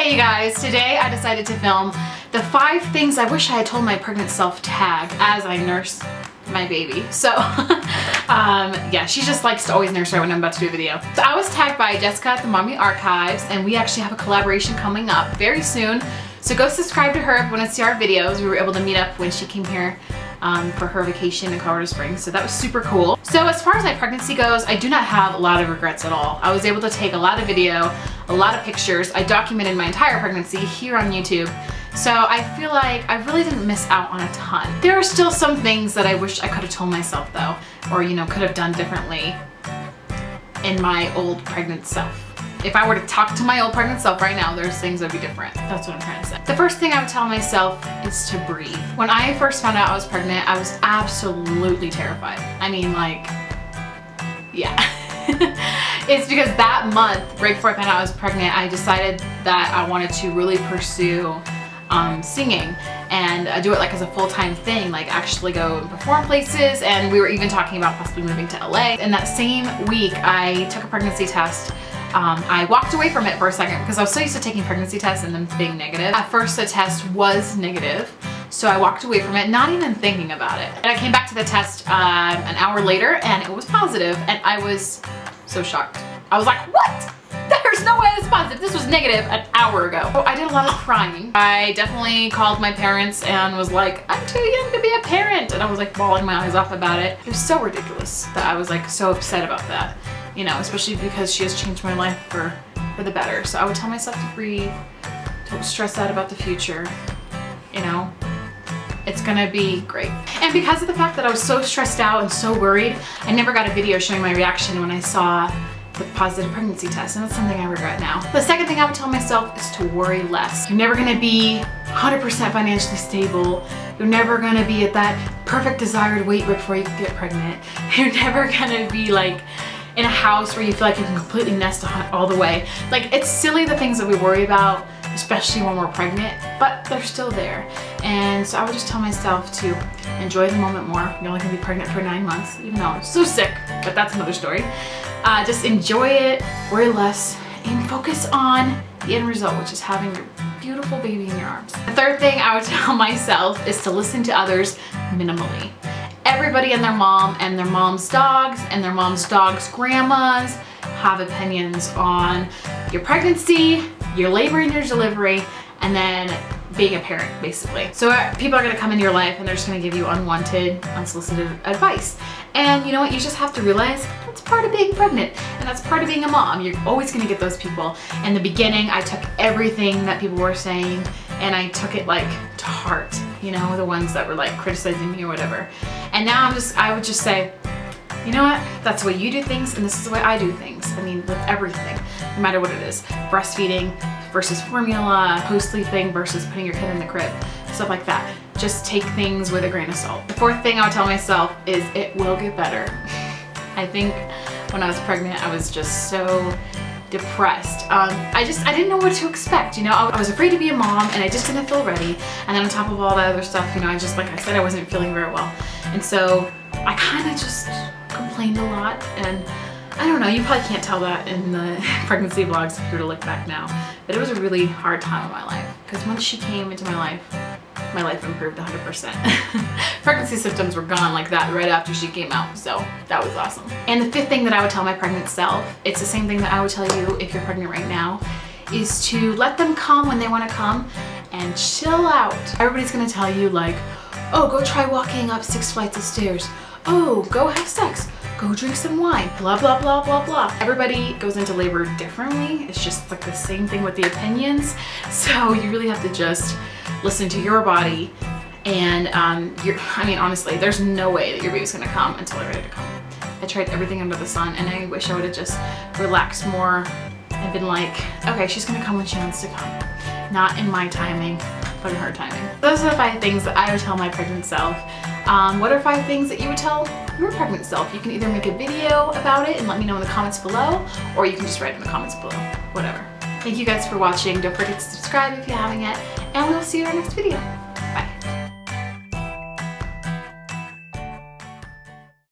Hey you guys, today I decided to film the 5 things I wish I had told my pregnant self tag as I nurse my baby. So yeah, she just likes to always nurse her when I'm about to do a video. So I was tagged by Jessica at the Mommy Archives, and we actually have a collaboration coming up very soon. So go subscribe to her if you want to see our videos. We were able to meet up when she came here for her vacation in Colorado Springs, so that was super cool. So as far as my pregnancy goes, I do not have a lot of regrets at all. I was able to take a lot of video, a lot of pictures. I documented my entire pregnancy here on YouTube. So I feel like I really didn't miss out on a ton. There are still some things that I wish I could have told myself though, or could have done differently in my old pregnant self. If I were to talk to my old pregnant self right now, there's things that'd be different. That's what I'm trying to say. The first thing I would tell myself is to breathe. When I first found out I was pregnant, I was absolutely terrified. I mean, like, yeah. It's because that month, right before I found out I was pregnant, I decided that I wanted to really pursue singing and do it like as a full-time thing, like actually go and perform places, and we were even talking about possibly moving to LA. And that same week, I took a pregnancy test. I walked away from it for a second because I was so used to taking pregnancy tests and them being negative. At first the test was negative, so I walked away from it, not even thinking about it. And I came back to the test an hour later and it was positive, and I was so shocked. I was like, what? There's no way this is positive. This was negative an hour ago. So I did a lot of crying. I definitely called my parents and was like, I'm too young to be a parent. And I was like bawling my eyes off about it. It was so ridiculous that I was like so upset about that. Especially because she has changed my life for the better. So I would tell myself to breathe, don't stress out about the future, it's gonna be great. And because of the fact that I was so stressed out and so worried, I never got a video showing my reaction when I saw the positive pregnancy test, and that's something I regret now. The second thing I would tell myself is to worry less. You're never gonna be 100% financially stable. You're never gonna be at that perfect desired weight before you get pregnant. You're never gonna be like in a house where you feel like you can completely nest all the way. Like, it's silly the things that we worry about, especially when we're pregnant, but they're still there. And so I would just tell myself to enjoy the moment more. You're only gonna be pregnant for 9 months, even though I'm so sick, but that's another story. Just enjoy it, worry less, and focus on the end result, which is having your beautiful baby in your arms. The third thing I would tell myself is to listen to others minimally. Everybody and their mom and their mom's dogs and their mom's dogs' grandmas have opinions on your pregnancy, your labor and your delivery, and then being a parent, basically. So people are gonna come into your life and they're just gonna give you unwanted, unsolicited advice. And you know what? You just have to realize that's part of being pregnant, and that's part of being a mom. You're always gonna get those people. In the beginning, I took everything that people were saying and I took it like to heart, the ones that were like criticizing me or whatever. And now I would just say, you know what? That's the way you do things, and this is the way I do things. I mean, with everything, no matter what it is. Breastfeeding versus formula, co-sleeping versus putting your kid in the crib, stuff like that. Just take things with a grain of salt. The fourth thing I would tell myself is it will get better. I think when I was pregnant, I was just so depressed. I didn't know what to expect, I was afraid to be a mom and I just didn't feel ready. And then on top of all that other stuff, like I said, I wasn't feeling very well. And so I kind of just complained a lot, and I don't know, you probably can't tell that in the pregnancy vlogs if you were to look back now, but it was a really hard time in my life, because once she came into my life improved 100%. Pregnancy symptoms were gone like that right after she came out, so that was awesome. And the fifth thing that I would tell my pregnant self, it's the same thing that I would tell you if you're pregnant right now, is to let them come when they want to come and chill out. Everybody's gonna tell you like, oh, go try walking up 6 flights of stairs. Oh, go have sex. Go drink some wine, blah, blah, blah, blah, blah. Everybody goes into labor differently. It's just like the same thing with the opinions. So you really have to just listen to your body. And honestly, there's no way that your baby's gonna come until they're ready to come. I tried everything under the sun, and I wish I would've just relaxed more and been like, okay, she's gonna come when she wants to come. Not in my timing, but in her timing. Those are the 5 things that I would tell my pregnant self. What are 5 things that you would tell your pregnant self? You can either make a video about it and let me know in the comments below, or you can just write in the comments below, whatever. Thank you guys for watching. Don't forget to subscribe if you haven't yet, and we will see you in our next video.